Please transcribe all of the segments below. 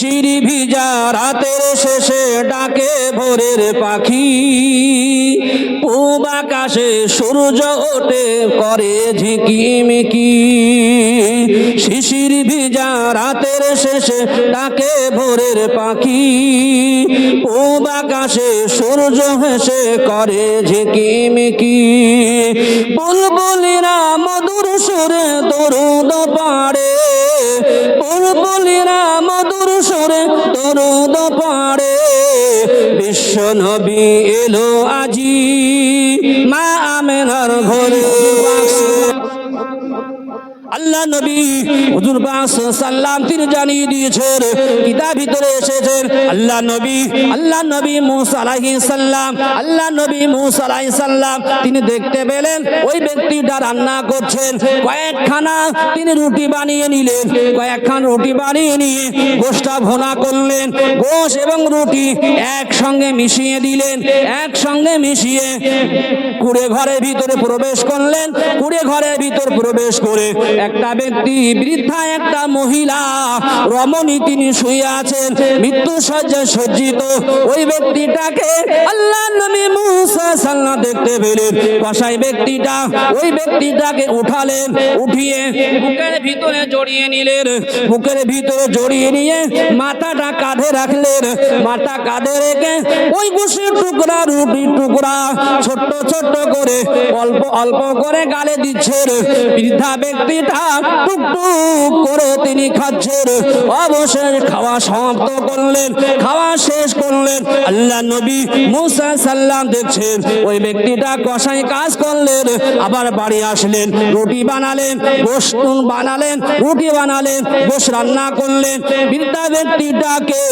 শিশির ভিজা রাতের শেষে ডাকে ভোরের পাখি, পূব আকাশে সূর্য ওঠে করে ঝিকিমিকি। শিশির ভিজা রাতের শেষে ডাকে ভোরের পাখি, পূব আকাশে সূর্য হেসে করে ঝিকিমিকি। বুলবুলিরা মধুর সুরে দরুদ পাড়ে, বুলবুলিরা মধুর সুরে দরুদ পাড়ে। বিশ্ব নবী এলো আজি মা আমেনার ঘরে। আল্লাহ নবী হুজুর পাক সাল্লাম তিনি জানিয়ে দিয়েছেন, কিতাব ভিতরে এসেছেন আল্লাহ নবী মুসা আলাইহিস সালাম, আল্লাহ নবী মুসা আলাইহিস সালাম তিনি দেখতে পেলেন ওই ব্যক্তিটা রান্না করছেন। কয়েকখানা তিনি রুটি বানিয়ে নিলেন, কয়েকখানা রুটি বানিয়ে নিয়ে গোশটা ভুনা করলেন। গোশ এবং রুটি একসঙ্গে মিশিয়ে দিলেন, একসঙ্গে মিশিয়ে কুড়ে ঘরের ভিতরে প্রবেশ করলেন। কুড়ে ঘরের ভিতর প্রবেশ করে একটা ব্যক্তি, বৃদ্ধা একটা মহিলা রমণী তিনি শুয়ে আছেন, মৃত্যু শয্যায় সজ্জিত। ওই ব্যক্তিটাকে আল্লাহ নবী মুসা সাল্লাম দেখতে পেলেন। কসাই ব্যক্তিটা ওই ব্যক্তিটাকে উঠালেন, উঠিয়ে বুকের ভিতরে জড়িয়ে নিলেন, বুকের ভিতরে জড়িয়ে নিয়ে মাথাটা কাঁধে রাখলেন। মাথা কাঁধে রেখে ওই গোশের টুকরা রুটির টুকরা ছোট্ট ছোট্ট করে অল্প অল্প করে গালে দিচ্ছেন। বৃদ্ধা ব্যক্তিটা টুকটুক করে তিনি খাচ্ছেন। অবশেষে খাওয়া সমাপ্ত করলেন, খাওয়া শেষ করলেন। আল্লাহ নবী মুসা সাল্লাম দেখছেন ওই ব্যক্তিটা কসাই কাজ করলেন। আবার বাড়ি আসলেন, রুটি বানালেন, গোশত বানালেন, রুটি বানালেন, গোশত রান্না করলেন। বৃদ্ধা ব্যক্তিটাকে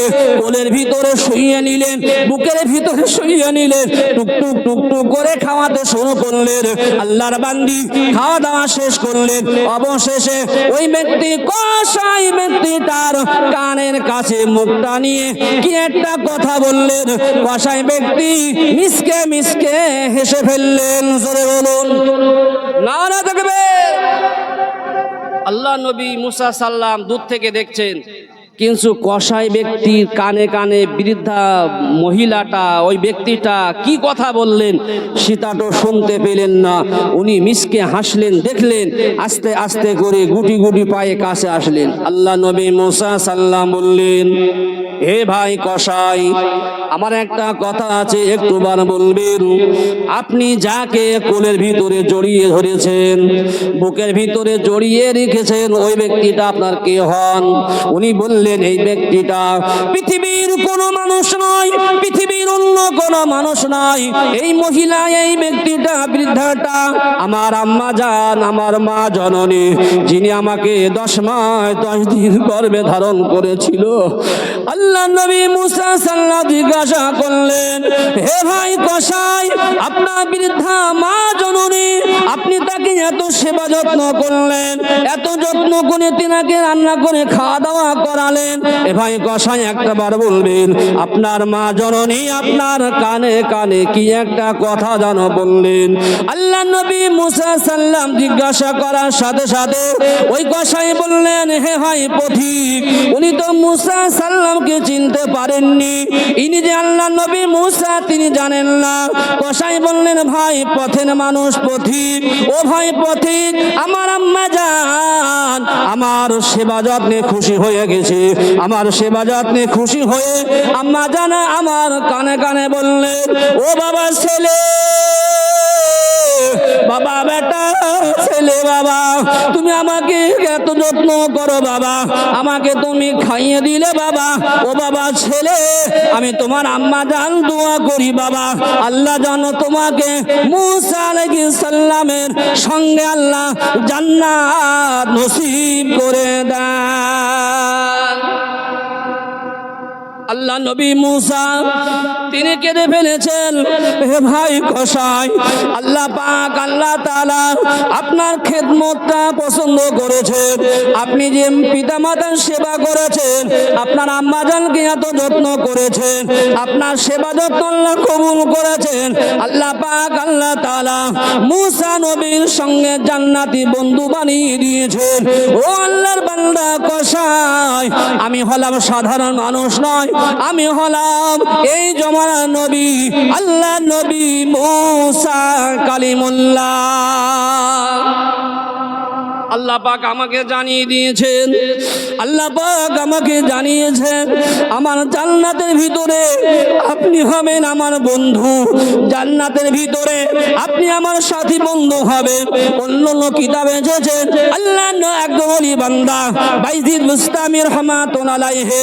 কোলের ভিতরে শুইয়ে নিলেন, বুকের ভিতরে শুইয়ে নিলেন, টুকটুক টুকটুক করে খাওয়াতে শুরু করলেন। আল্লাহর বান্দি খাওয়া দাওয়া শেষ করলেন। অবশেষে ওই ব্যক্তি কসাই ব্যক্তি তার কানের কাছে মুখটা নিয়ে কি একটা কথা বললেন। কসাই ব্যক্তি মিসকে মিসকে হেসে ফেললেন। জোরে বলুন নারা তাকবীর। আল্লাহ নবী মুসা সাল্লাম দূর থেকে দেখছেন, কিন্তু কসাই ব্যক্তির কানে কানে বৃদ্ধা মহিলাটা ওই ব্যক্তিটা কি কথা বললেন সেটা তো শুনতে পেলেন না। উনি মিসকে হাসলেন, দেখলেন, আস্তে আস্তে করে গুটি গুটি পায়ে কাছে আসলেন। আল্লাহ নবী মুসা সাল্লাম বললেন, হে ভাই কসাই, আমার একটা কথা আছে, একটুবার বলবেন। আপনি যাকে কোলের ভিতরে জড়িয়ে ধরেছেন, বুকের ভিতরে জড়িয়ে রেখেছেন, ওই ব্যক্তিটা আপনার কে হন? উনি বললেন, এই ব্যক্তিটা পৃথিবীর কোনো মানুষ নয়, পৃথিবীর অন্য কোনো মানুষ নয়। এই মহিলা, এই ব্যক্তিটা, বৃদ্ধাটা আমার আম্মা জান, আমার মা জননী, যিনি আমাকে 10 মাস 10 দিন গর্ভে ধারণ করেছিল। আল্লাহ নবী মুসা সাল্লাল্লাহু জিজ্ঞাসা করলেন, হে ভাই কসাই, আপনার বৃদ্ধা মা জননী, আপনি তাকে এত সেবা যত্ন করলেন, এত যত্ন করে তিনাকে রান্না করে খাওয়া দাওয়া করালেন। এ ভাই কসাই একবার বলবেন, আপনার মা জননী আপনার কানে কানে কি একটা কথা জানো বললেন? আল্লাহ নবী মুসা সাল্লাম জিজ্ঞাসা করার সাথে সাথে ওই কসাই বললেন, হে ভাই পথিক, উনি তো মুসা সাল্লামকে চিনতে পারেননি। ইনি যে আল্লাহ নবী মুসা তিনি জানেন না। কসাই বললেন, ভাই পথের মানুষ পথিক, ও ভাই পথিক, আমার আম্মা জান আমার সেবা যত্নে খুশি হয়ে গেছে। আমার সেবা যত্নে খুশি হয়ে আম্মা জান আমার কানে কানে বললেন, ও বাবা ছেলে, বাবা বেটা ছেলে, বাবা তুমি আমাকে এত যত্ন করো, বাবা আমাকে তুমি খাইয়ে দিলে, বাবা ও বাবা ছেলে, আমি তোমার আম্মা জান দোয়া করি, বাবা আল্লাহ যেন তোমাকে মুসা আলাইহিস সালামের সঙ্গে আল্লাহ জান্নাত নসিব করে দেন। আল্লাহ নবী মুসা তিনি কেঁদে ফেলেছেন। হে ভাই কসাই, আল্লাহ পাক আল্লাহ তাআলা আপনার খেদমতটা পছন্দ করেছেন। আপনি যে পিতামাতার সেবা করেছেন, আপনার আম্মা জানকে এত যত্ন করেছেন, আপনার সেবা যত্ন আল্লাহ কবুল করেছেন। আল্লাহ পাক আল্লাহ তাআলা মুসা নবীর সঙ্গে জান্নাতি বন্ধু বানিয়ে দিয়েছেন। ও আল্লাহর বান্দা কসাই, আমি হলাম সাধারণ মানুষ নয়, আমি হলাম এই জমানার নবী, আল্লাহ নবী মুসা কালিমুল্লাহ। আল্লাহ পাক আমাকে জানিয়ে দিয়েছেন, আল্লাহ পাক আমাকে জানিয়েছেন আমার জান্নাতের ভিতরে আপনি হবেন আমার বন্ধু, জান্নাতের ভিতরে আপনি আমার সাথী বন্ধু হবেন। অন্য অন্য কিতাবে এসেছেন আল্লাহ একজন ওলি বান্দা বাইজিদ বুস্তামি রহমাতুল্লাহ আলাইহি,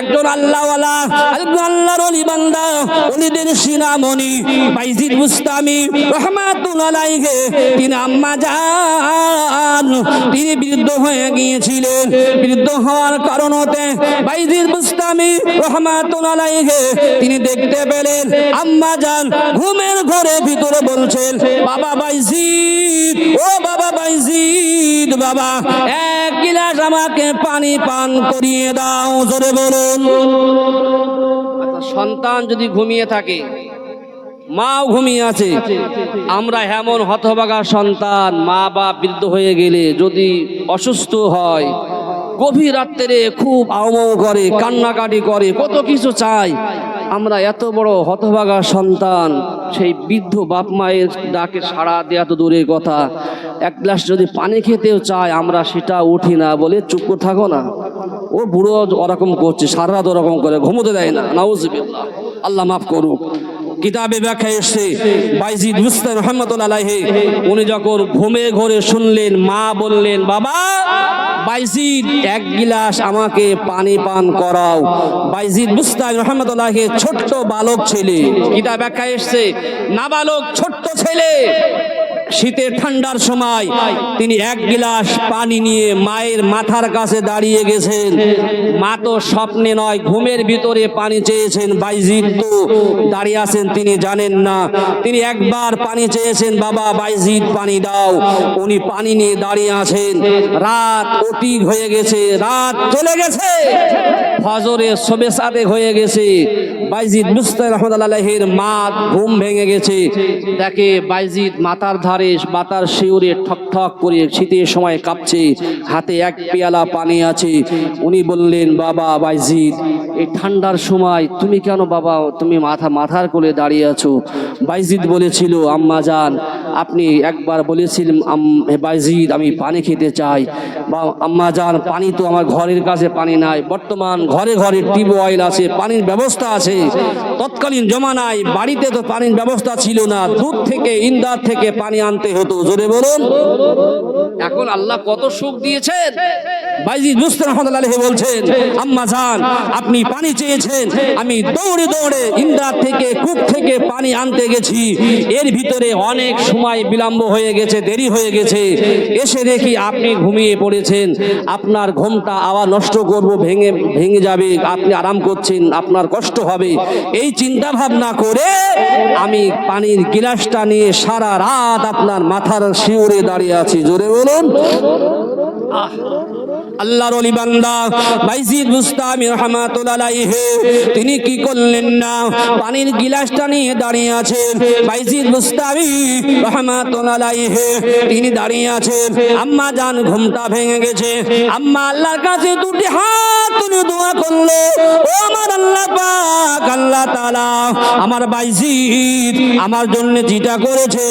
একজন আল্লাহওয়ালা, একজন আল্লাহর ওলি বান্দা, ওলিদের শিরামণি বাইজিদ বুস্তামি রহমাতুল্লাহ আলাইহি, তিনি আম্মা জান তিনি বৃদ্ধ হয়ে গিয়েছিলেন। বৃদ্ধ হওয়ার কারণতে বাইজিদ বুস্তামি রহমাতুল্লাহ আলাইহি তিনি দেখতে পেলেন আম্মা জান ঘুমের ঘরে ভিতরে বলছেন, বাবা বাইজিদ, ও বাবা বাইজিদ, বাবা এক গিলাস আমাকে পানি পান করিয়ে দাও। জোরে বলুন। সন্তান যদি ঘুমিয়ে থাকে, মাও ঘুমিয়ে আছে, আমরা এমন হতভাগা সন্তান, মা বাপ বৃদ্ধ হয়ে গেলে যদি অসুস্থ হয়, গভীর রাত্রে খুব আউমাউ করে, কান্নাকাটি করে, কত কিছু চাই, আমরা এত বড় হতভাগা সন্তান, সেই বৃদ্ধ বাপ মায়ের ডাকে সাড়া দেওয়া তো দূরের কথা, এক গ্লাস যদি পানি খেতেও চায় আমরা সেটা উঠি না, বলে চুপ করে থাকো না, ও বুড়ো ওরকম করছে, সারা রাত ওরকম করে, ঘুমোতে দেয় না। নাউজুবিল্লাহ, আল্লাহ মাফ করুক। কিতাবে ব্যাখ্যা এসছে বাইজিদ বুস্তামি রহমাতুল্লাহ আলাইহি উনি যখন ঘুমে ঘরে শুনলেন, মা বললেন, বাবা বাইজিদ এক গিলাস আমাকে পানি পান করাও। বাইজিদ বুস্তামি রহমাতুল্লাহ আলাইহি ছোট্ট বালক ছেলে, কিতাবে ব্যাখ্যা এসছে নাবালক ছোট্ট ছেলে, শীতের ঠান্ডার সময় তিনি এক গিলাস পানি নিয়ে মায়ের মাথার কাছে দাঁড়িয়ে গেছেন। মা তো স্বপ্নে নয়, ঘুমের ভিতরে পানি চেয়েছেন। বাইজিদ তো দাঁড়িয়ে আছেন, তিনি জানেন না। তিনি একবার পানি চেয়েছেন, বাবা বাইজিদ পানি দাও। উনি পানি নিয়ে দাঁড়িয়ে আছেন। রাত অতীত হয়ে গেছে, রাত চলে গেছে, ফজরে সবে সাদেক হয়ে গেছে। বাইজিদ বুস্তামি রহমাতুল্লাহ আলাইহির মা ঘুম ভেঙে গেছে, দেখে বাইজিদ মাথার ধারে বাতার শিউরে ঠক ঠক করে শীতের সময় কাঁপছে, হাতে এক পেয়ালা পানি আছে। উনি বললেন, বাবা বাইজিদ এই ঠান্ডার সময় তুমি কেন বাবা তুমি মাথার কোলে দাঁড়িয়ে আছো? বাইজিদ বলেছিল, আম্মা জান আপনি একবার বলেছিলেন বাইজিদ আমি পানি খেতে চাই। বা আম্মা জান পানি তো আমার ঘরের কাছে পানি নাই, বর্তমান ঘরে ঘরে টিউবওয়েল আছে, পানির ব্যবস্থা আছে। তৎকালীন জমানায় বাড়িতে তো পানির ব্যবস্থা ছিল না, দূর থেকে ইন্দার থেকে পানি আনতে হতো। জোরে বলুন। এখন আল্লাহ কত সুখ দিয়েছেন। বাইজিদ বুস্তামি রহমাতুল্লাহ আলাইহি বলছেন, আম্মা জান আপনি পানি চেয়েছেন, আমি দৌড়ে দৌড়ে ইন্দার থেকে কূপ থেকে পানি আনতে গেছি, এর ভিতরে অনেক সময় বিলম্ব হয়ে গেছে, দেরি হয়ে গেছে, এসে দেখি আপনি ঘুমিয়ে পড়েছেন। আপনার ঘুমটা আবার নষ্ট করব, ভেঙে যাবে, আপনি আরাম করছেন, আপনার কষ্ট হবে, এই চিন্তা ভাবনা করে আমি পানির গিলাসটা নিয়ে সারা রাত আপনার মাথার শিউরে দাঁড়িয়ে আছি। জোরে বলুন। আল্লাহর ওলি বান্দা বাইজিদ বুস্তামি রহমাতুল্লাহ আলাইহি তিনি কি করলেন না, পানির গিলাসটা নিয়ে দাঁড়িয়ে আছেন। বাইজিদ বুস্তামি রহমাতুল্লাহ আলাইহি তিনি দাঁড়িয়ে আছেন। আম্মা জান ঘুমটা ভেঙে গেছে। আম্মা আল্লাহর কাছে দুটি হাত তুলে দোয়া করলো, ও আমার আল্লাহ পাক, আল্লাহ তাআলা আমার বাইজিদ আমার জন্য যেটা করেছে,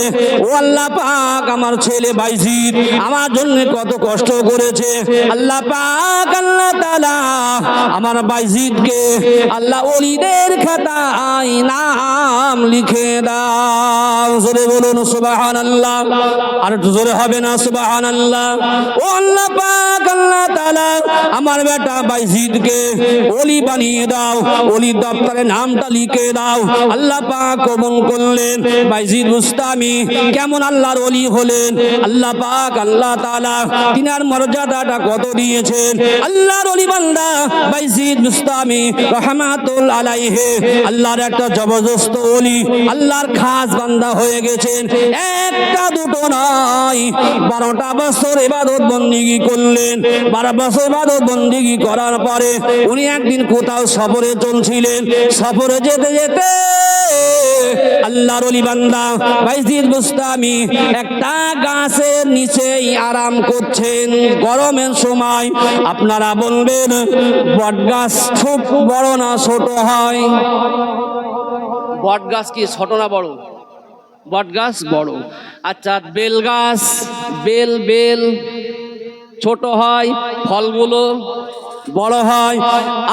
ও আল্লাহ পাক আমার ছেলে বাইজিদ আমার জন্য কত কষ্ট করেছে, আল্লাহ পাক আল্লাহ তাআলা আমার বাইজিদকে আল্লাহ ওলিদের খাতায় নাম লিখে দাও। জোরে বলুন সুবহানাল্লাহ। আর জোরে হবে না সুবহানাল্লাহ। ও আল্লাহ পাক আল্লাহ তাআলা আমার বেটা বাইজিদকে ওলি বানিয়ে দাও, ওলি দপ্তরে নামটা লিখে দাও। আল্লাহ পাক কবুল করলেন। বাইজিদ বুস্তামি কেমন আল্লাহর ওলি হলেন, আল্লাহ পাক আল্লাহ তাআলা তিনার মর্যাদাটা কত দিয়েছেন। আল্লাহর ওলি বান্দা বাইজিদ বুস্তামি রহমাতুল্লাহ আলাইহি আল্লাহর একটা জবরদস্ত ওলি, আল্লাহর খাস বান্দা হয়ে গেছেন। একটা দুটো নয়, 12টা বছর ইবাদত বন্দেগী করলেন। 12 বছর ইবাদত বন্দেগী করার পরে উনি একদিন কোথাও সফরে চলছিলেন। সফরে যেতে যেতে আল্লাহর ওলি বান্দা বাইজিদ বুস্তামি একটা গাছের নিচেই আরাম করছেন গরমের সময়। আপনারা বলবেন বট গাছ খুব বড় না ছোট হয়? বট গাছ কি ছোট না বড়? বট গাছ বড়। আচ্ছা, বেল গাছ, বেল বেল ছোট হয়, ফলগুলো বড় হয়।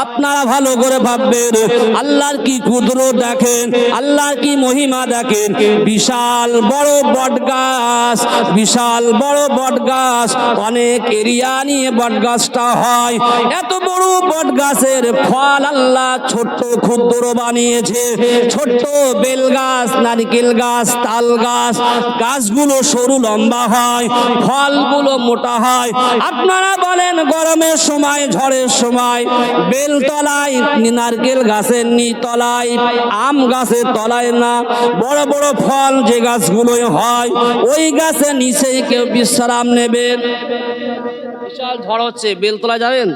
আপনারা ভালো করে ভাববেন, আল্লাহর কি কুদরত দেখেন, আল্লাহর কি মহিমা দেখেন। বিশাল বড় বট গাছ, বিশাল বড় বট গাছ, অনেক এরিয়া নিয়ে বট গাছটা হয়। এত বড় বট গাছের ফল আল্লাহ ছোট্ট ক্ষুদ্র বানিয়েছে। ছোট্ট বেল গাছ, নারকেল গাছ, তাল গাছ, গাছগুলো সরু লম্বা হয়, ফলগুলো মোটা হয়। আপনারা বলেন গরমের সময়, ঝড়ের সময় বেল তলায়, নারকেল গাছের তলায়, আম গাছের তলায় না, বড় বড় ফল যে গাছগুলোই হয় ওই গাছের নিচেই কেউ বিশ্রাম নেবেন। বিশাল ঝড় হচ্ছে, বেলতলায় যাবেন?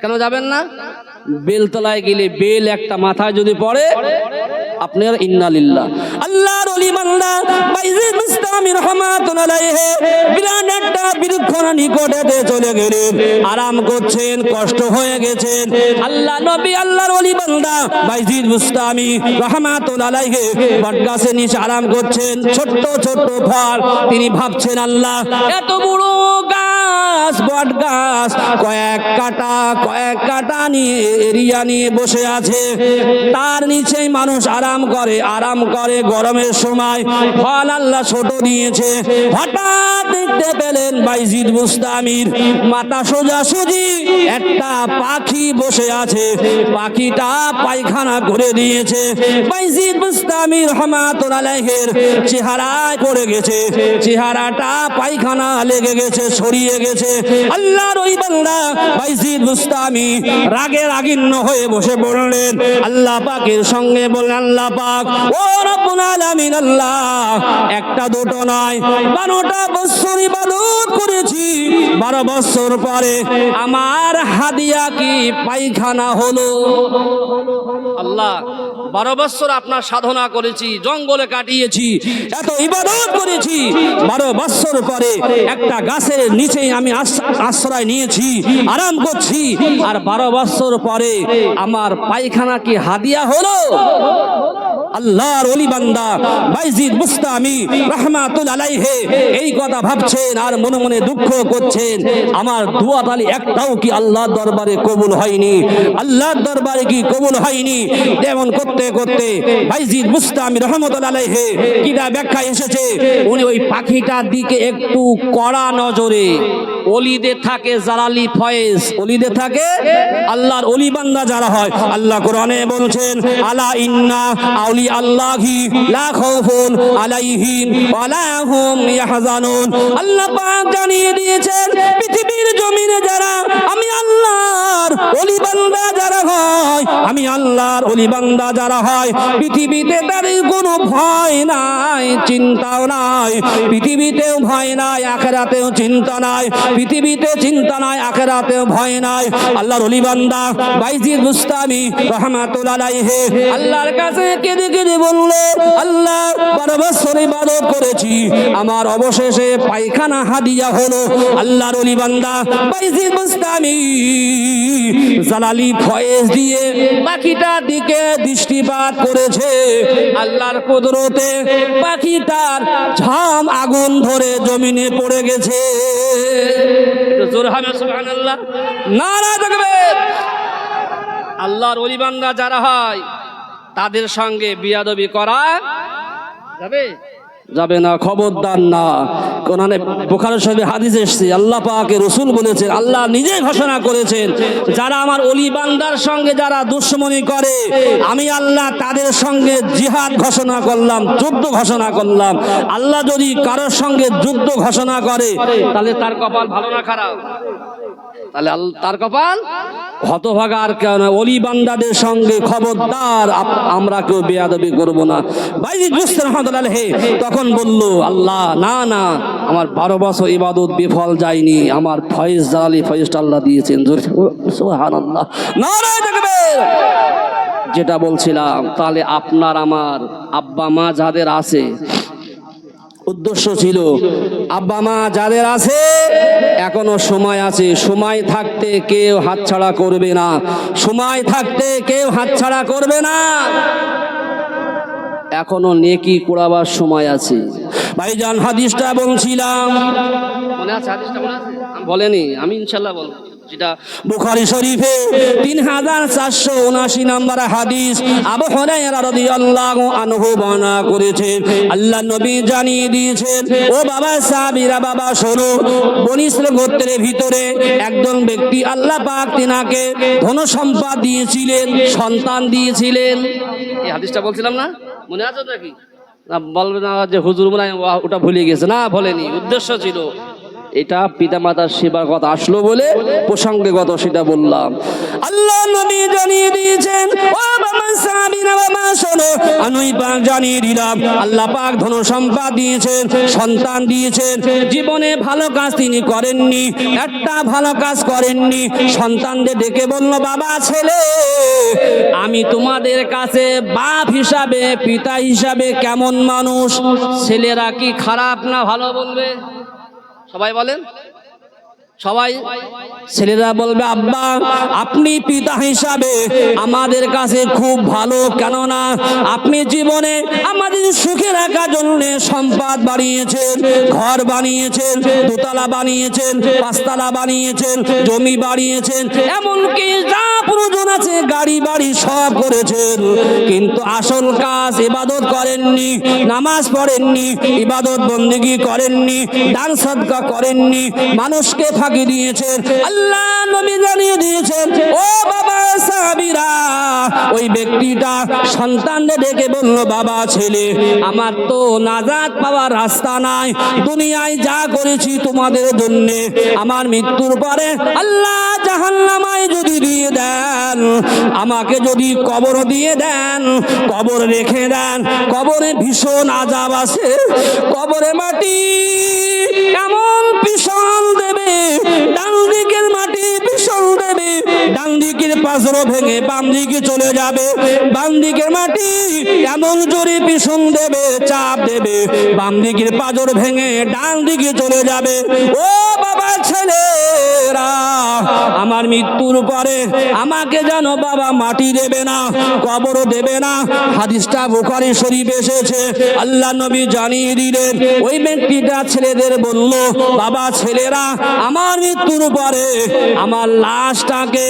কেন যাবেন না? বেলতলায় গেলে বেল একটা মাথায় যদি পড়ে আপনার ইন্নালিল্লাহ। আল্লাহর ওলি বান্দা বাইজিদ বুস্তামি রাহমাতুল্লাহ আলাইহি বিরাট একটা বৃক্ষর নিকটে চলে গেলেন, আরাম করছেন, কষ্ট হয়ে গেছেন। আল্লাহ নবী আল্লাহর ওলি বান্দা বাইজিদ বুস্তামি রাহমাতুল্লাহ আলাইহি বটগাছের নিচে আরাম করছেন, ছোট্ট ছোট্ট ফল। তিনি ভাবছেন আল্লাহ এত বড় গাছ, বট গাছ, কয়েক কাটা নিয়ে এরিয়া নিয়ে বসে আছে, তার নিচেই মানুষ আরাম করে গরমের সময়। ফল আল্লাহ ছোট দিয়েছে। হঠাৎ দেখতে পেলেন বাইজিদ বুস্তামির মাথা সোজাসুজি একটা পাখি বসে আছে, পাখিটা পায়খানা করে দিয়েছে। বাইজিদ বুস্তামি রাহমাতুল্লাহ আলাইহির চেহারায় পড়ে গেছে, চেহারাটা পায়খানা লেগে গেছে, ছড়িয়ে গেছে। আল্লাহর ওই বান্দা বাইজিদ বুস্তামি রাগে রাগিন্ন হয়ে বসে পড়লেন। আল্লাহ পাকের সঙ্গে বললেন, আল্লাহ পাক ও রব্বুল আলামিন, আল্লাহ একটা দুটো নয় 12টা বছর ইবাদত করেছি, 12 বছর পরে আমার হাদিয়া কি পায়খানা হলো? আল্লাহ 12 বছর আপনার সাধনা করেছি, জঙ্গলে কাটিয়েছি, এত ইবাদত করেছি, 12 বছর পরে একটা গাছের নিচেই আমি আশ্রয় নিয়েছি, আরাম করছি, আর 12 বছর পরে আমার পায়খানা কি হাদিয়া হলো? আল্লাহর ওলি বান্দা বাইজিদ বুস্তামি রাহমাতুল্লাহ আলাইহি এই কথা ভাবছেন আর মনে মনে দুঃখ করছেন, আমার দোয়া তালি একটাও কি আল্লাহর দরবারে কবুল হয়নি? আল্লাহর দরবারে কি কবুল হয়নি? যেমন করতে করতে বাইজিদ বুস্তামি রাহমাতুল্লাহ আলাইহি কিনা ব্যাখ্যা এসেছে, উনি ওই পাখিটার দিকে একটু কড়া নজরে, ওলিদের থাকে জালালি ফয়েজ, ওলিদের থাকে আল্লাহর ওলি বান্দা যারা হয়, আল্লাহ কোরআনে বলছেন আলা ইন্না আউলি আল্লাহি লা খাউফুন আলাইহিম ওয়া লা হুম ইয়াহজানুন। আল্লাহ পাক জানিয়ে দিয়েছেন পৃথিবীর জমিনে যারা আমি আল্লাহর ওলি বান্দা যারা হয়, আমি আল্লাহর ওলি বান্দা যারা হয়, পৃথিবীতে তাদের কোনো ভয় নাই, চিন্তাও নাই, পৃথিবীতেও ভয় নাই, আখিরাতেও চিন্তা নাই, পৃথিবীতে চিন্তা নাই, আখিরাতেও ভয় নাই। আল্লাহর ওলি বান্দা বাইজিদ বুস্তামি রাহমাতুল্লাহ আলাইহি আল্লাহর কাছে কেঁদে কেঁদে বলল, আল্লাহ 12 বছর ইবাদত করেছি, আমার অবশেষে পায়খানা হাদিয়া হলো। আল্লাহর ওলি বান্দা বাইজিদ বুস্তামি জালালি ফয়েজ দিয়ে পাখিটার দিকে দৃষ্টিপাত করেছে। আল্লাহর কুদরতে পাখিটার ঝাম আগুন ধরে জমিনে পড়ে গেছে। সুবহানাল্লাহ, নারা তাকবীর। আল্লাহর ওলি বান্দা যারা হয় তাদের সঙ্গে বিয়াদবি করা যাবে না, খবরদার না। কোরআনে বুখারী শরীফে হাদিস এসেছে, আল্লাহ পাকের রাসূল বলেছেন, আল্লাহ নিজে ঘোষণা করেছেন, যারা আমার ওলি বান্দার সঙ্গে যারা দুশমনি করে আমি আল্লাহ তাদের সঙ্গে জিহাদ ঘোষণা করলাম, যুদ্ধ ঘোষণা করলাম। আল্লাহ যদি কারোর সঙ্গে যুদ্ধ ঘোষণা করে তাহলে তার কপাল ভালো না খারাপ? তাহলে তার কপাল হতভাগা। আর কেন ওলি বান্দাদের সঙ্গে খবরদার আমরা কেউ বেয়াদবি করব না। বাইজিদ বুস্তামি রাহমাতুল্লাহ আলাইহি তখন বলল, আল্লাহ না না, আমার 12 বছর ইবাদত বিফল যায়নি, আমার ফয়েজ জালালি ফয়েজটা আল্লাহ দিয়েছেন। সুবহানাল্লাহ, নারায়ে তাকবীর। যেটা বলছিলাম, তাহলে আপনার আমার আব্বা মা যাদের আছে, উদ্দেশ্য ছিল আব্বা মা যাদের আছে এখনো সময় আছে, সময় থাকতে কেউ হাতছাড়া করবে না, সময় থাকতে কেউ হাতছাড়া করবে না, এখনো নেকি কুড়াবার সময় আছে। ভাইজান হাদিসটা বলছিলাম, মনে আছে হাদিসটা? মনে আছে? আমি বলেনি, আমি ইনশাল্লাহ বলবো। যেটা বুখারী শরীফে 3479 নম্বর হাদিস, আবু হুরায়রা রাদিয়াল্লাহু আনহু বর্ণনা করেছেন। আল্লাহ নবী জানিয়ে দিয়েছেন, ও বাবা সাহাবীরা, বাবা শোনো, বনী ইসরাঈল গোত্রের ভিতরে একজন ব্যক্তি আল্লাহ পাক তিনাকে ধন সম্পদ দিয়েছিলেন, সন্তান দিয়েছিলেন। এই হাদিসটা বলছিলাম না, মনে আছে নাকি? না বলবে না যে হুজুর মনে হয় ওটা ভুলে গেছে। না, ভুলেনি। উদ্দেশ্য ছিল এটা পিতামাতার সেবার কথা আসলো বলে প্রসঙ্গগত সেটা বললাম। আল্লাহ নবী জানিয়ে দিয়েছেন, ও বাবা সাহাবীরা, বাবা শোনো, আমি পাক জানিয়ে দিলাম, আল্লাহ পাক ধন সম্পদ দিয়েছেন, সন্তান দিয়েছেন, জীবনে ভালো কাজ তিনি করেননি, একটা ভালো কাজ করেননি। সন্তানদের ডেকে বলল, বাবা ছেলে, আমি তোমাদের কাছে বাপ হিসাবে, পিতা হিসাবে কেমন মানুষ? ছেলেরা কি খারাপ না ভালো বলবে? সবাই বলেন, সবাই। ছেলেরা বলবে, আব্বা আপনি পিতা হিসাবে আমাদের কাছে খুব ভালো, কেননা আপনি জীবনে আমাদের সুখে রাখার জন্য সম্পদ বাড়িয়েছেন, ঘর বানিয়েছেন, দোতলা বানিয়েছেন, পাঁচতলা বানিয়েছেন, জমি বাড়িয়েছেন, এমনকি যা প্রয়োজন আছে গাড়ি বাড়ি সব করেছেন, কিন্তু আসল কাজ ইবাদত করেননি, নামাজ পড়েননি, ইবাদত বন্দেগী করেননি, দান সদকা করেননি, মানুষকে ফাঁকি দিয়েছেন। আল্লাহ নবী জানিয়ে দিয়েছেন, ও বাবা সাহাবীরা, ওই ব্যক্তিটা সন্তানদের ডেকে বলল, বাবা ছেলে, আমার তো নাজাত পাওয়ার রাস্তা নাই, দুনিয়ায় যা করেছি তোমাদের জন্য, আমার মৃত্যুর পরে আল্লাহ জাহান্নামায় যদি দিয়ে দেন, আমাকে যদি কবর দিয়ে দেন, কবর রেখে দেন, কবরে ভীষণ আযাব আছে, কবরে মাটি এমন পিছল দেবে, ডান দিকের মাটি পিছল দেবে, ডান দিকের পাথর ভেঙে বাম দিকে চলে যাবে, বাম দিকের মাটি এমন জোরে পিছন দেবে, চাপ দেবে, বাম দিকের পাথর ভেঙে ডান দিকে চলে যাবে। ও বাবা ছেলেরা, আমার মৃত্যুর পরে আমাকে যেন বাবা মাটি দেবে না, কবর দেবে না। হাদিসটা বুখারী শরীফে এসেছে। আল্লাহ নবী জানিয়ে দিলেন, ওই ব্যক্তিটা ছেলেদের বলল, বাবা ছেলেরা, আমার মৃত্যুর পরে আমার লাশটাকে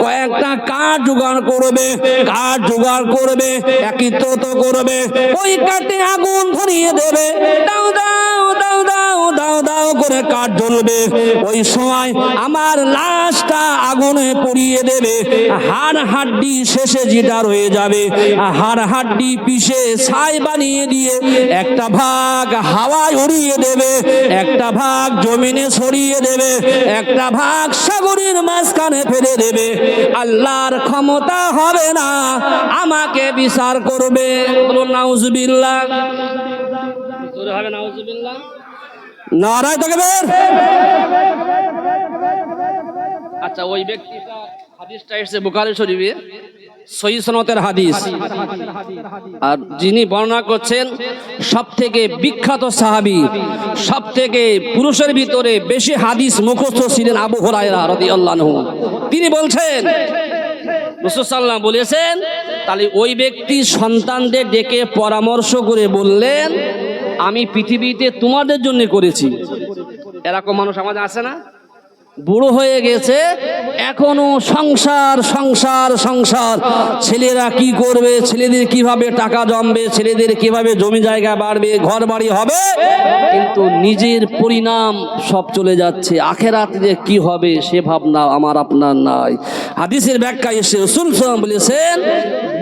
কয়েকটা কাঠ জোগাড় করবে, কাঠ জোগাড় করবে, একত্রিত করবে, ওই কাঠে আগুন ধরিয়ে দেবে, দাও দাও দাও দাও দাও দাও করে কাঠ জ্বলবে, ওই সময় আমার লাশটা আগুনে পুড়িয়ে দেবে, হাড় হাড্ডি শেষে যেটা রয়ে যাবে, হাড় হাড্ডি পিষে ছাই বানিয়ে দিয়ে একটা ভাগ হাওয়ায় উড়িয়ে দেবে, একটা ভাগ জমিনে ছড়িয়ে দেবে, একটা ভাগ সাগরের মাঝখানে ফেলে দেবে। আল্লাহর ক্ষমতা হবে না, আমাকে বিচার করবে। বলুন নাউজুবিল্লাহ। জোরে হবে নাউজুবিল্লাহ। নারায়ে তাকবীর। আচ্ছা, ওই ব্যক্তিটা, হাদিসটা এসেছে বুখারী শরীফে, সহিহ সনদের হাদিস, আর যিনি বর্ণনা করছেন সবথেকে বিখ্যাত সাহাবী, সবথেকে পুরুষের ভিতরে বেশি হাদিস মুখস্থ ছিলেন আবু হুরায়রা রাদিয়াল্লাহু আনহু। তিনি বলছেন, রাসূল সাল্লাল্লাহু আলাইহি ওয়াসাল্লাম বলেছেন, তাহলে ওই ব্যক্তি সন্তানদের ডেকে পরামর্শ করে বললেন, আমি পৃথিবীতে তোমাদের জন্য করেছি। এরকম মানুষ আমাদের আছে না? বুড়ো হয়ে গেছে, এখনো সংসার সংসার সংসার, ছেলেরা কি করবে, ছেলেদের কিভাবে টাকা জমবে, ছেলেদের কিভাবে জমি জায়গা বাড়বে, ঘর বাড়ি হবে, কিন্তু নিজের পরিণাম সব চলে যাচ্ছে, আখেরাতে যে কি হবে সে ভাবনা আমার আপনার নাই। হাদিসের ব্যাখ্যা এসে রাসূল সাল্লাল্লাহু আলাইহি ওয়াসাল্লাম বলেছেন,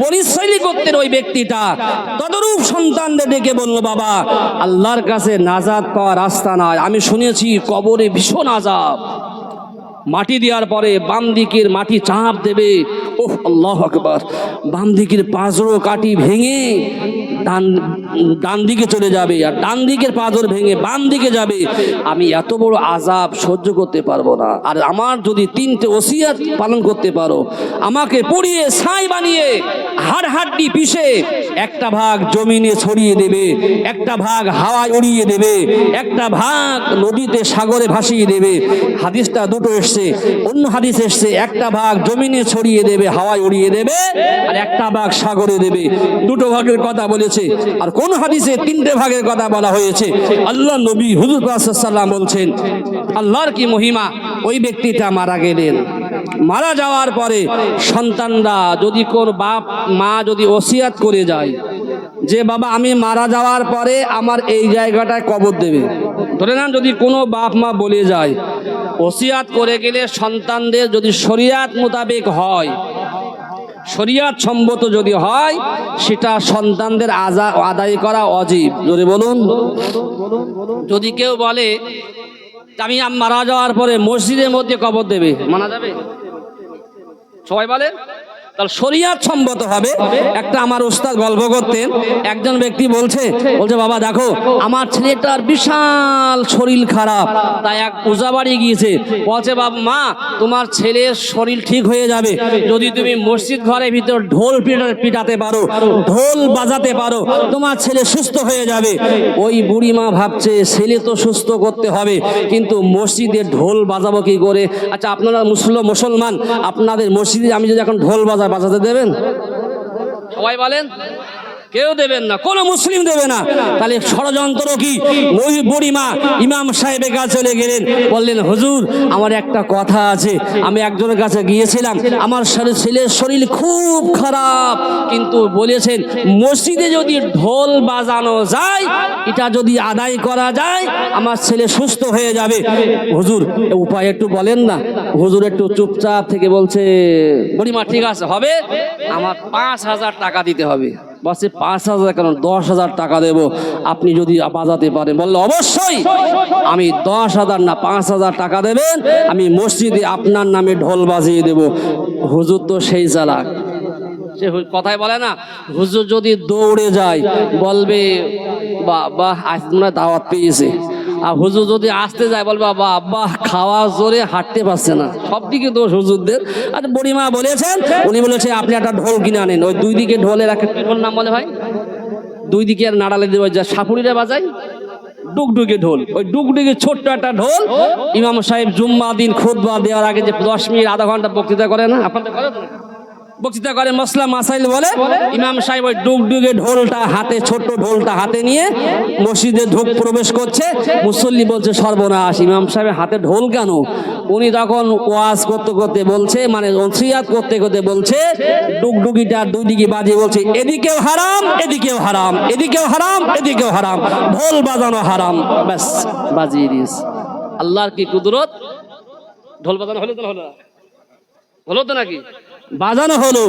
বনী ইসরাঈল গোত্রের ওই ব্যক্তিটা তদরূপ সন্তানদের ডেকে বলল, বাবা আল্লাহর কাছে নাজাত পাওয়ার রাস্তা নাই, আমি শুনেছি কবরে ভীষণ আযাব, মাটি দেওয়ার পরে বাম দিকের মাটি চাপ দেবে, ওহ আল্লাহু আকবার, বাম দিকের পাঁজরো কাটি ভেঙে ডান দিকে চলে যাবে, আর ডান দিকের পাঁজর ভেঙে বাম দিকে যাবে। আমি এত বড় আযাব সহ্য করতে পারবো না। আর আমার যদি 3টে ওসিয়ত পালন করতে পারো, আমাকে পুড়িয়ে ছাই বানিয়ে হাড় হাড্ডি পিষে একটা ভাগ জমিনে ছড়িয়ে দেবে, একটা ভাগ হাওয়ায় উড়িয়ে দেবে, একটা ভাগ নদীতে সাগরে ভাসিয়ে দেবে। হাদিসটা দুটো এসছে, অন্য হাদিস এসছে একটা ভাগ জমিনে ছড়িয়ে দেবে, হাওয়ায় উড়িয়ে দেবে, আর একটা ভাগ সাগরে দেবে। দুটো ভাগের কথা বলেছে। আর কোন হাদিসে 3টে ভাগের কথা বলা হয়েছে। আল্লাহ নবী হুজুর পাক সাল্লাল্লাহু আলাইহি ওয়াসাল্লাম বলছেন, আল্লাহর কি মহিমা, ওই ব্যক্তিটা মারা গেলেন, মারা যাওয়ার পরে সন্তানরা যদি কোন বাপ মা যদি ওসিয়াত করে যায় যে বাবা আমি মারা যাওয়ার পরে আমার এই জায়গাটায় কবর দেবে, ধরে নেন যদি কোনো বাপ মা বলে যায়, ওসিয়াত করে গেলে সন্তানদের যদি শরিয়াত মোতাবেক হয়, শরিয়াত সম্মত যদি হয়, সেটা সন্তানদের আদায় করা ওয়াজিব। জোরে বলুন। যদি কেউ বলে আমি মারা যাওয়ার পরে মসজিদের মধ্যে কবর দেবে, মানা যাবে? সবাই বলে তাহলে শরিয়াত সম্মত হবে। একটা আমার উস্তাদ গল্প করতেন, একজন ব্যক্তি বলছে বাবা দেখো আমার ছেলেটার বিশাল শরীর খারাপ, তাই এক ওঝা বাড়ি গিয়েছে, বলছে বাবা মা তোমার ছেলের শরীর ঠিক হয়ে যাবে যদি তুমি মসজিদ ঘরের ভিতর ঢোল পিটাতে পারো, ঢোল বাজাতে পারো, তোমার ছেলে সুস্থ হয়ে যাবে। ওই বুড়ি মা ভাবছে ছেলে তো সুস্থ করতে হবে, কিন্তু মসজিদে ঢোল বাজাবো কি করে? আচ্ছা আপনারা মুসলমান, আপনাদের মসজিদে আমি যদি এখন ঢোল বাজাতে দেবেন? সবাই বলেন কেউ দেবেন না, কোন মুসলিম দেবে না। তাহলে ষড়যন্ত্র কি? ওই বুড়িমা ইমাম সাহেবের কাছে চলে গেলেন, বললেন হুজুর আমার একটা কথা আছে, আমি একজনের কাছে গিয়েছিলাম, আমার ছেলের শরীর খুব খারাপ, কিন্তু বলেছেন মসজিদে যদি ঢোল বাজানো যায়, এটা যদি আদায় করা যায় আমার ছেলে সুস্থ হয়ে যাবে। হুজুর উপায় একটু বলেন না। হুজুর একটু চুপচাপ থেকে বলছে বুড়িমা ঠিক আছে হবে, আমার 5,000 টাকা দিতে হবে। বলছে 5,000 কেন, 10,000 টাকা দেবো আপনি যদি বাজাতে পারেন। বললো অবশ্যই, আমি 10,000 না 5,000 টাকা দেবেন, আমি মসজিদে আপনার নামে ঢোল বাজিয়ে দেব। হুজুর তো সেই চালাক, সে কথাই বলে না, হুজুর যদি দৌড়ে যায় বলবে বাবা আজ তোমরা দাওয়াত পেয়েছে, আর হুজুর যদি আসতে যায় বলবে বাবা আব্বা খাওয়া জোরে হাঁটতে পারছে না। সব দিকে দোষ হুজুরদের। আর বুড়িমা বলেছেন, উনি বলেছে আপনি একটা ঢোল কিনে আনেন, ওই 2 দিকে ঢোলের একটা ঢোল নাম বলে ভাই, 2 দিকে আর নাড়ালে দেবে যা সাপুরিরা বাজায় ডুগডুগে ঢোল, ওই ডুগডুগে ছোট্ট একটা ঢোল। ইমাম সাহেব জুম্মা দিন খুতবা দেওয়ার আগে যে 10 মিনিট আধা ঘন্টা বক্তৃতা করে না, আপনাদের করে বক্তৃতা করে মসলা মাসাইল বলে, ইমাম সাহেব ওই ডুগডুগে ঢোলটা হাতে, ছোট্ট ঢোলটা হাতে নিয়ে মসজিদে প্রবেশ করছে। মুসল্লি বলছে সর্বনাশ, ইমাম সাহেবের হাতে ঢোল কেন? উনি তখন ওয়াজ করতে করতে বলছে, মানে ওসিয়াত করতে করতে বলছে, ডুগডুগিটা 2 দিকে বাজিয়ে বলছে এদিকেও হারাম এদিকেও হারাম, এদিকেও হারাম এদিকেও হারাম, ঢোল বাজানো হারাম। ব্যাস বাজিয়ে দিস। আল্লাহর কি কুদরত! ঢোল বাজানো হলো তো হলো তো নাকি? বাজানো হলো,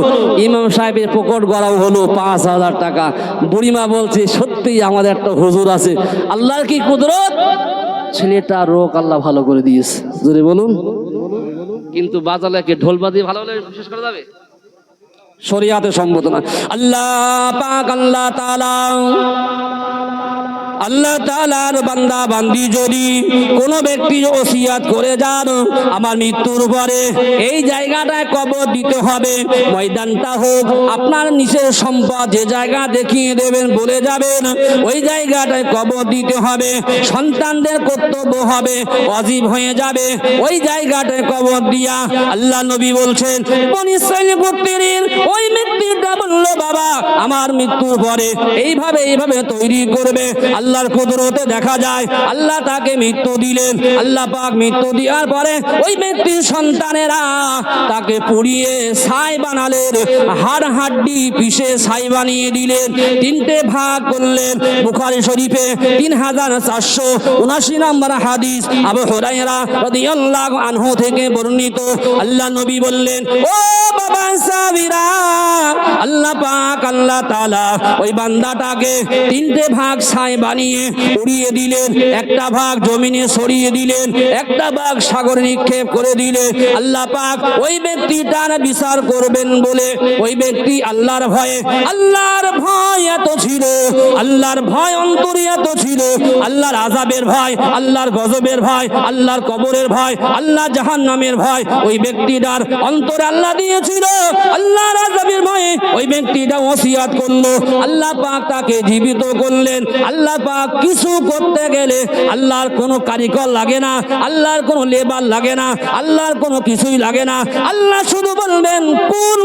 ইমাম সাহেবের পকেট গড়াও হলো 5,000 টাকা। বুড়িমা বলছে সত্যি আমাদের একটা হুজুর আছে, আল্লাহর কি কুদরত, ছেলেটা রোগ আল্লাহ ভালো করে দিয়েছে। জোরে বলুন। কিন্তু বাজালে কে ঢোল বাজিয়ে ভালো হলে বিশেষ করা যাবে? শরিয়াতে সম্মত না। আল্লাহ পাক আল্লাহ তাআলার বান্দা বান্দি যদি কোনো ব্যক্তি ওসিয়াত করে যান আমার মৃত্যুর পরে এই জায়গাটায় কবর দিতে হবে, ময়দানটা হোক আপনার নিচের সম্পদ, যে জায়গা দেখিয়ে দেবেন বলে যাবেন ওই জায়গাটায় কবর দিতে হবে। সন্তানদের কর্তব্য হবে, ওয়াজিব হয়ে যাবে ওই জায়গাটায় কবর দিয়া। আল্লাহ নবী বলছেন বনী ইসরাইল গোত্রের ওই ব্যক্তিটা বলল বাবা আমার মৃত্যুর পরে এইভাবে তৈরি করবে। আল্লাহর কুদরতে দেখা যায় আল্লাহ তাকে মৃত্যু দিলেন। আল্লাহ পাক মৃত্যু দেওয়ার পরে ওই ব্যক্তির সন্তানেরা তাকে পুড়িয়ে ছাই বানালেন, হাড় হাড্ডি পিষে ছাই বানিয়ে দিলেন, 3টে ভাগ করলেন। বুখারী শরীফে 3479 নম্বর হাদিস আবু হুরায়রা রাদিয়াল্লাহু আনহু থেকে বর্ণিত। আল্লাহ নবী বললেন ও বাবা সাবিরা, আল্লাহ আল্লাহ পাক আল্লাহ তাআলা ওই বান্দাটাকে তিনটে ভাগ ছাই বানিয়ে উড়িয়ে দিলেন, একটা ভাগ জমিনে সরিয়ে দিলেন, একটা ভাগ সাগরে নিক্ষেপ করে দিলেন। আল্লাহ পাক ওই ব্যক্তিটার বিচার করবেন বলে ওই ব্যক্তি আল্লাহর ভয় এত ছিল, আল্লাহর ভয় অন্তরে এত ছিল, আল্লাহর আযাবের ভয়, আল্লাহর গজবের ভয়, আল্লাহর কবরের ভয়, আল্লাহ জাহান্নামের ভয় ওই ব্যক্তিটার অন্তরে আল্লাহ দিয়েছিল। আল্লাহর আযাবের ভয়ে ওই ব্যক্তিটা ওসিয়াত করলো, আল্লাহ পাক তাকে জীবিত করলেন। আল্লাহ পাক কিছু করতে গেলে আল্লাহর কোনো কারিগর লাগে না, আল্লাহর কোনো লেবার লাগে না, আল্লাহর কোনো কিছুই লাগে না। আল্লাহ শুধু বলবেন কুন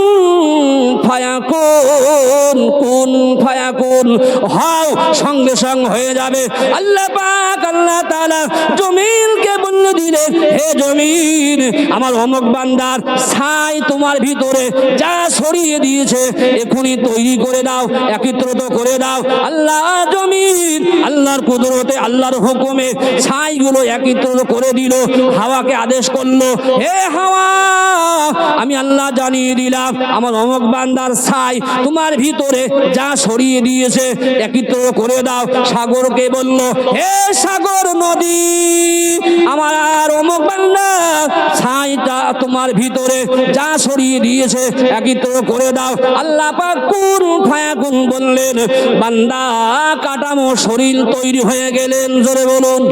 ফায়াকুন, কুন ফায়াকুন, হও, সঙ্গে সঙ্গে হয়ে যাবে। আল্লাহ পাক আল্লাহ তাআলা জমিনকে বলে দিলেন, হে জমিন, আমার অমুক বান্দার ছাই তোমার ভিতরে যা ছড়িয়ে দিয়েছে এখনই তৈরি করে দাও, একত্রিত করে দাও। আল্লাহ জমিন আল্লাহর কুদরতে আল্লাহর হুকুমে ছাইগুলো একত্রিত করে দিল। হাওয়াকে আদেশ করলো, হে হাওয়া, আমি আল্লাহ জানিয়ে দিলাম আমার অমুক বান্দার ছাই তোমার ভিতরে যা ছড়িয়ে দিয়েছে একত্রিত করে দাও। সাগরকে বলল, হে সাগর নদী, আমার আর অমুক বান্দা ছাইটা তোমার ভিতরে যা ছড়িয়ে দিয়েছে একত্রিত করে দাও। আল্লাহ পাক কুন ফায়াকুন বললেন, বান্দা কাটামো শরীর তৈরি হয়ে গেলেন। জোরে বলুন,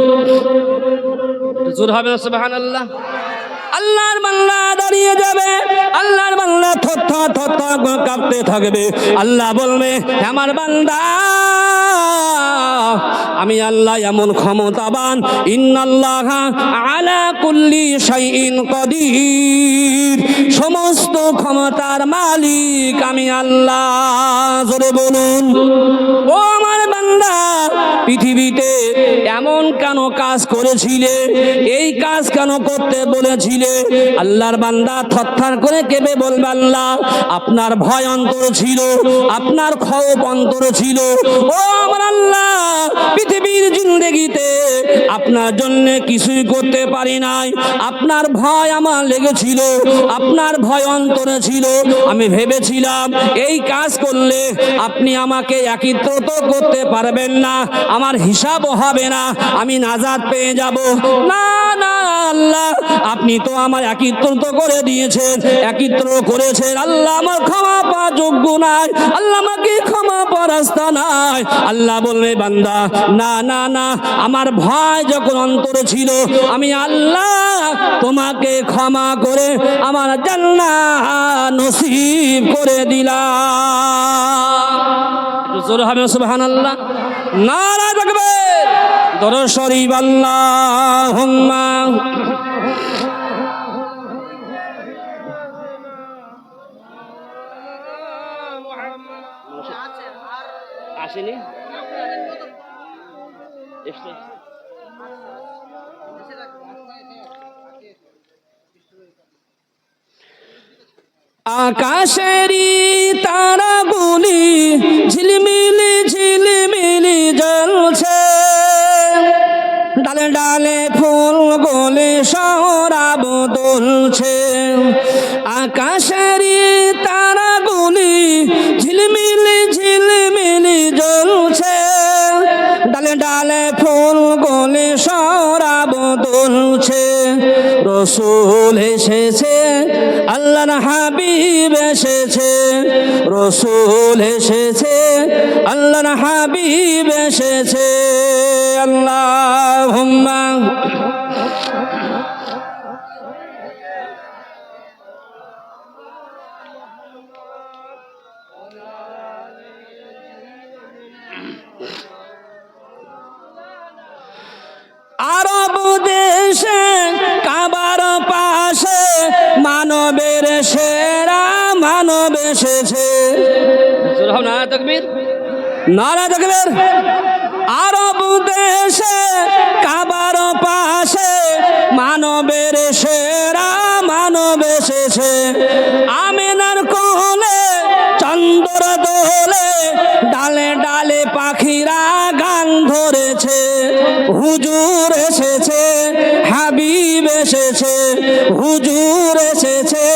জোর হবে সুবহানাল্লাহ। আল্লাহর বান্দা দাঁড়িয়ে যাবে, আল্লাহর বান্দা থরথর থরথর কাঁপতে থাকবে। আল্লাহ বলবে, আমার বান্দা, আমি আল্লাহ এমন ক্ষমতাবান, ইন্নাল্লাহা আলা কুল্লি শাইইন কাদির, সমস্ত ক্ষমতার মালিক আমি আল্লাহ। জোরে বলুন, ও আমার বান্দা, পৃথিবীতে এমন কেন কাজ করেছিলে, এই কাজ কেন করতে বলেছিলে? আল্লাহর বান্দা থরথর করে কেঁপে বলবে, আল্লাহ আপনার ভয় অন্তর ছিল, আপনার খৌফ অন্তর ছিল। ও আমার আল্লাহ, পৃথিবীর জিন্দেগিতে আপনার জন্য কিছুই করতে পারি নাই, আপনার ভয় আমার লেগেছিল, আপনার ভয় অন্তরে ছিল। আমি ভেবেছিলাম এই কাজ করলে আপনি আমাকে একত্রিত করতে পারবেন না, আমার হিসাবও হবে না, আমি নাজাত পেয়ে যাব। না না আল্লাহ, আপনি তো আমার একত্রিত করে দিয়েছেন, একত্র করেছেন। আল্লাহ আমার ক্ষমা পাওয়ার যোগ্য নাই, আল্লাহ আমাকে ক্ষমা পাওয়ার রাস্তা নাই। আল্লাহ বলবে, বান্দা না না না, আমার ভয় যখন অন্তরে ছিল, আমি আল্লাহ তোমাকে ক্ষমা করে আমার জান্নাত নসিব করে দিলাম। জোরে হবে সুবহানাল্লাহ, নারা তাকবীর, দরুদ শরীফ, আল্লাহুম্মা আসেনি আকাশেরি তারাগুলি ঝিলমিলি ঝিলমিলি জ্বলছে, ডালে ডালে ফুল গোলে সরাব দুলছে। আকাশেরি তারাগুলি ঝিলমিলি ঝিলমিলি জ্বলছে, ডালে ডালে ফুল গোলে সরাব দুলছে। রসুল এসেছে, আল্লাহর হাবিব এসেছে, রসুল এসেছে, আল্লাহর হাবিব এসেছে। আল্লাহুম্মা আরব দেশে কাবার পাশে মানবের সেরা মানব এসেছে। নারা তাকবীর, নারা তাকবীর। আরব দেশে কাবার পাশে মানবের সেরা মানব এসেছে। আমিনার কোলে চন্দ্র দোলে, ডালে ডালে পাখিরা গান ধরেছে। হুজুর এসেছে, হাবিব এসেছে, হুজুর এসেছে,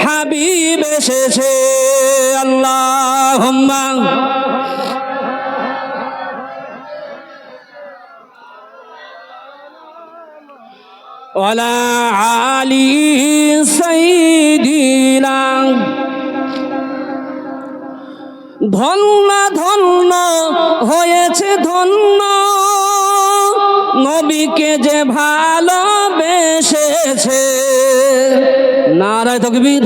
হাবিব এসেছে। আল্লাহুম্মা ওয়ালা আলি সাইয়্যিদিনা। ধন্য ধন্য হয়েছে ধন্য নবীকে যে ভালোবেসেছে। নারায়ে তাকবীর,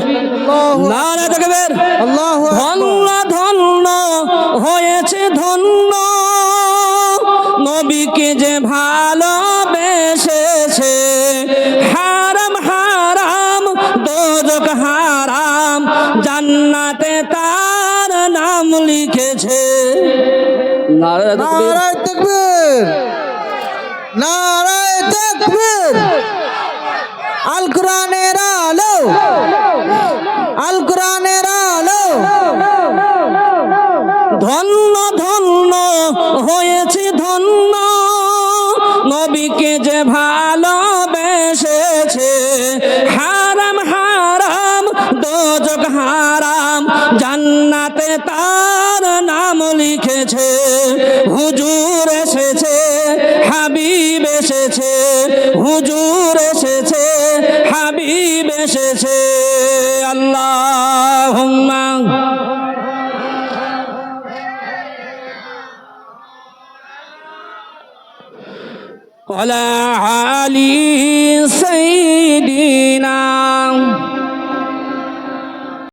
নারায়ে তাকবীর। আল্লাহু আকবার। ধন্য ধন্য হয়েছে ধন্য নবীকে যে ভালোবেসেছে। হারাম হারাম দোজখ হারাম জান্নাতে তার নাম লিখেছে। নারায়ে তাকবীর, নারায়ে তাকবীর, নারায়ে তাকবীর। আল কোরআনের আলো, আল কোরআনের আলো। ধন্য ধন্য হয়েছে ধন্য নবীকে যে ভালোবেসেছে। হারাম হারাম দোজখ হারাম জান্নাতে তার নাম লিখেছে। হুজুর এসেছে, হাবিব এসেছে, হুজুর এসেছে, হাবিব এসেছে। আল্লাহুম্মা